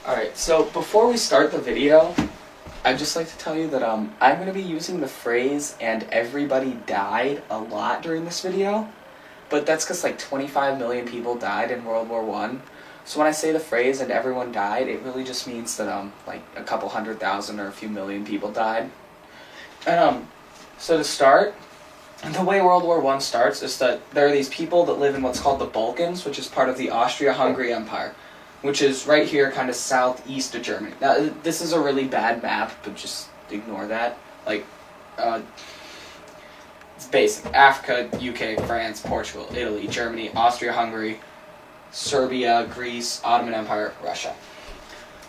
Alright, so before we start the video, I'd just like to tell you that I'm going to be using the phrase "and everybody died" a lot during this video, but that's because like 25 million people died in World War I. So when I say the phrase "and everyone died," it really just means that like a couple 100,000 or a few million people died. And so to start, the way World War I starts is that there are these people that live in what's called the Balkans, which is part of the Austria-Hungary Empire, which is right here, kind of southeast of Germany. Now, this is a really bad map, but just ignore that. Like, it's basic. Africa, UK, France, Portugal, Italy, Germany, Austria-Hungary, Serbia, Greece, Ottoman Empire, Russia.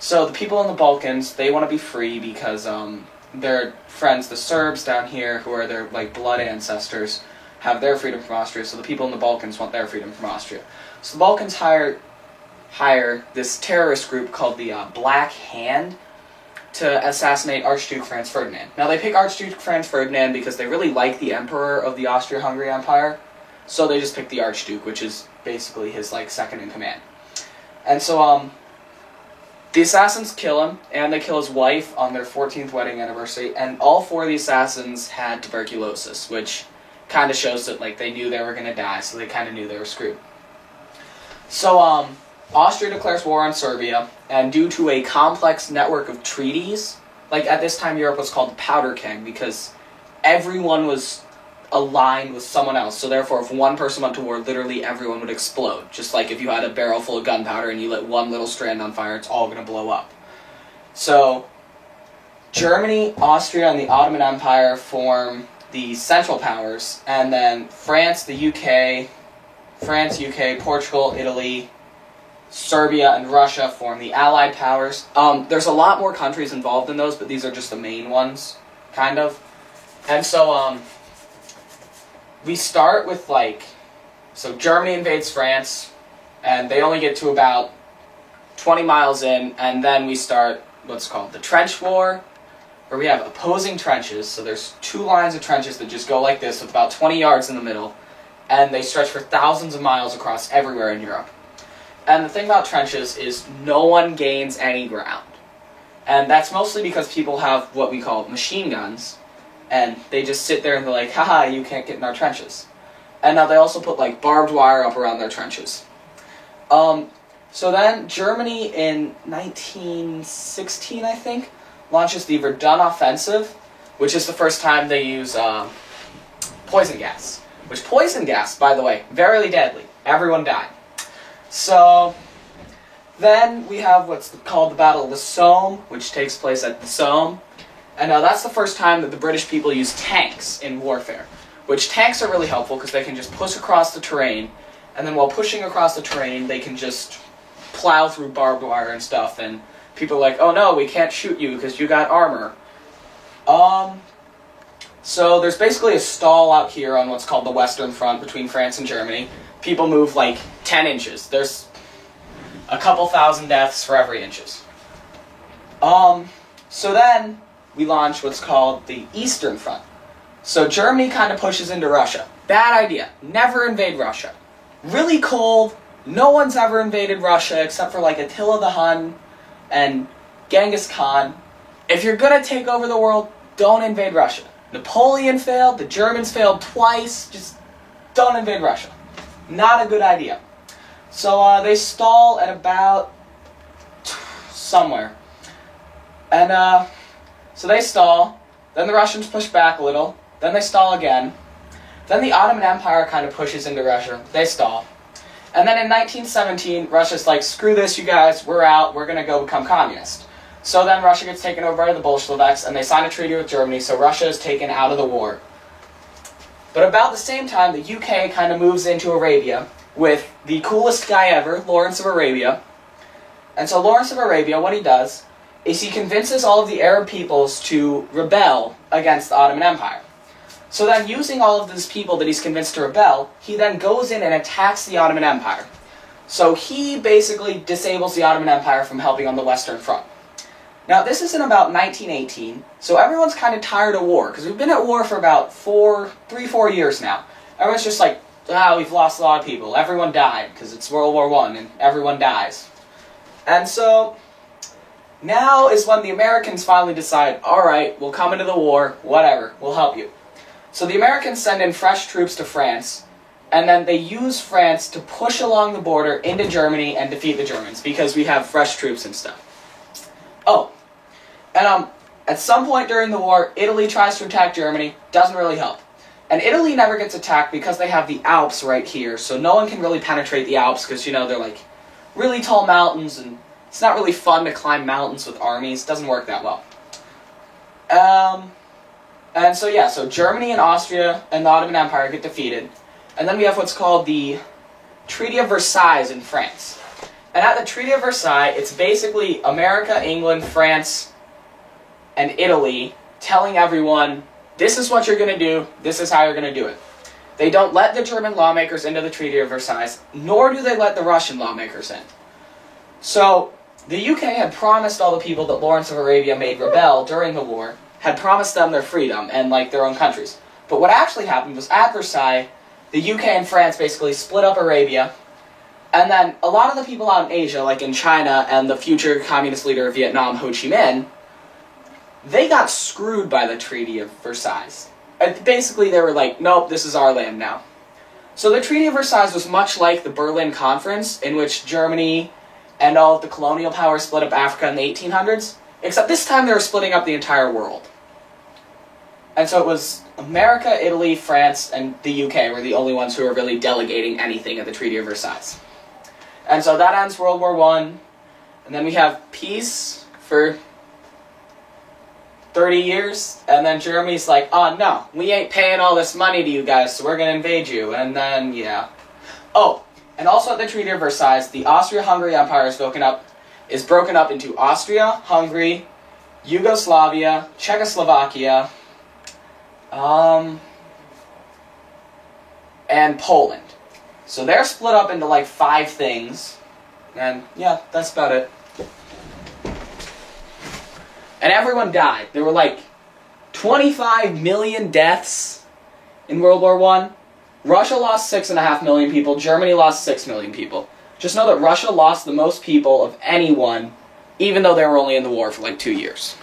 So the people in the Balkans, they want to be free because their friends, the Serbs down here, who are their like blood ancestors, have their freedom from Austria, so the people in the Balkans want their freedom from Austria. So the Balkans hire this terrorist group called the Black Hand to assassinate Archduke Franz Ferdinand. Now, they pick Archduke Franz Ferdinand because they really like the emperor of the Austria-Hungary Empire, so they just pick the Archduke, which is basically his like second in command. And so the assassins kill him, and they kill his wife on their 14th wedding anniversary, and all four of the assassins had tuberculosis, which kind of shows that like they knew they were going to die, so they kind of knew they were screwed. So Austria declares war on Serbia, and due to a complex network of treaties, like at this time Europe was called the Powder Keg because everyone was aligned with someone else, so therefore if one person went to war, literally everyone would explode. Just like if you had a barrel full of gunpowder and you lit one little strand on fire, it's all going to blow up. So Germany, Austria, and the Ottoman Empire form the Central Powers, and then France, UK, Portugal, Italy, Serbia, and Russia form the Allied Powers. There's a lot more countries involved in those, but these are just the main ones, kind of. And so, we start with, so Germany invades France, and they only get to about 20 miles in, and then we start what's called the Trench War, where we have opposing trenches. So there's two lines of trenches that just go like this with about 20 yards in the middle, and they stretch for thousands of miles across everywhere in Europe. And the thing about trenches is no one gains any ground. And that's mostly because people have what we call machine guns, and they just sit there and they're like, haha, you can't get in our trenches. And now they also put like barbed wire up around their trenches. So then Germany in 1916, I think, launches the Verdun Offensive, which is the first time they use poison gas. Which poison gas, by the way, very deadly. Everyone died. So then we have what's called the Battle of the Somme, which takes place at the Somme. And that's the first time that the British people use tanks in warfare. Which tanks are really helpful because they can just push across the terrain, and then while pushing across the terrain, they can just plow through barbed wire and stuff, and people are like, oh no, we can't shoot you because you got armor. So there's basically a stall out here on what's called the Western Front between France and Germany. People move like 10 inches. There's a couple thousand deaths for every inches. So then we launch what's called the Eastern Front. So Germany kind of pushes into Russia. Bad idea. Never invade Russia. Really cold. No one's ever invaded Russia except for like Attila the Hun and Genghis Khan. If you're gonna take over the world, don't invade Russia. Napoleon failed, the Germans failed twice, just don't invade Russia. Not a good idea. So they stall at about somewhere. And so they stall, then the Russians push back a little, then they stall again, then the Ottoman Empire kind of pushes into Russia, they stall. And then in 1917, Russia's like, screw this you guys, we're out, we're gonna go become communist. So then Russia gets taken over by the Bolsheviks, and they sign a treaty with Germany, so Russia is taken out of the war. But about the same time, the UK kind of moves into Arabia with the coolest guy ever, Lawrence of Arabia. And so Lawrence of Arabia, what he does is he convinces all of the Arab peoples to rebel against the Ottoman Empire. So then, using all of these people that he's convinced to rebel, he then goes in and attacks the Ottoman Empire. So he basically disables the Ottoman Empire from helping on the Western Front. Now, this is in about 1918, so everyone's kind of tired of war, because we've been at war for about 4 years now. Everyone's just like, we've lost a lot of people. Everyone died, because it's World War I, and everyone dies. And so Now is when the Americans finally decide, alright, we'll come into the war, whatever, we'll help you. So the Americans send in fresh troops to France, and then they use France to push along the border into Germany and defeat the Germans, because we have fresh troops and stuff. Oh, and at some point during the war, Italy tries to attack Germany, doesn't really help. And Italy never gets attacked because they have the Alps right here, so no one can really penetrate the Alps, because, you know, they're like really tall mountains, and it's not really fun to climb mountains with armies, doesn't work that well. And so yeah, so Germany and Austria and the Ottoman Empire get defeated, and then we have what's called the Treaty of Versailles in France. And at the Treaty of Versailles, it's basically America, England, France, and Italy telling everyone, this is what you're going to do, this is how you're going to do it. They don't let the German lawmakers into the Treaty of Versailles, nor do they let the Russian lawmakers in. So, the UK had promised all the people that Lawrence of Arabia made rebel during the war, had promised them their freedom and, like, their own countries. But what actually happened was, at Versailles, the UK and France basically split up Arabia, and then a lot of the people out in Asia, like in China and the future communist leader of Vietnam, Ho Chi Minh, they got screwed by the Treaty of Versailles. Basically, they were like, nope, this is our land now. So the Treaty of Versailles was much like the Berlin Conference, in which Germany and all of the colonial powers split up Africa in the 1800s, except this time they were splitting up the entire world. And so it was America, Italy, France, and the UK were the only ones who were really delegating anything at the Treaty of Versailles. And so that ends World War I, and then we have peace for 30 years, and then Germany's like, oh no, we ain't paying all this money to you guys, so we're gonna invade you, and then, yeah. Oh, and also at the Treaty of Versailles, the Austria-Hungary Empire is broken up into Austria, Hungary, Yugoslavia, Czechoslovakia, and Poland. So they're split up into like 5 things, and yeah, that's about it. And everyone died. There were like 25 million deaths in World War I. Russia lost 6.5 million people, Germany lost 6 million people. Just know that Russia lost the most people of anyone, even though they were only in the war for like 2 years.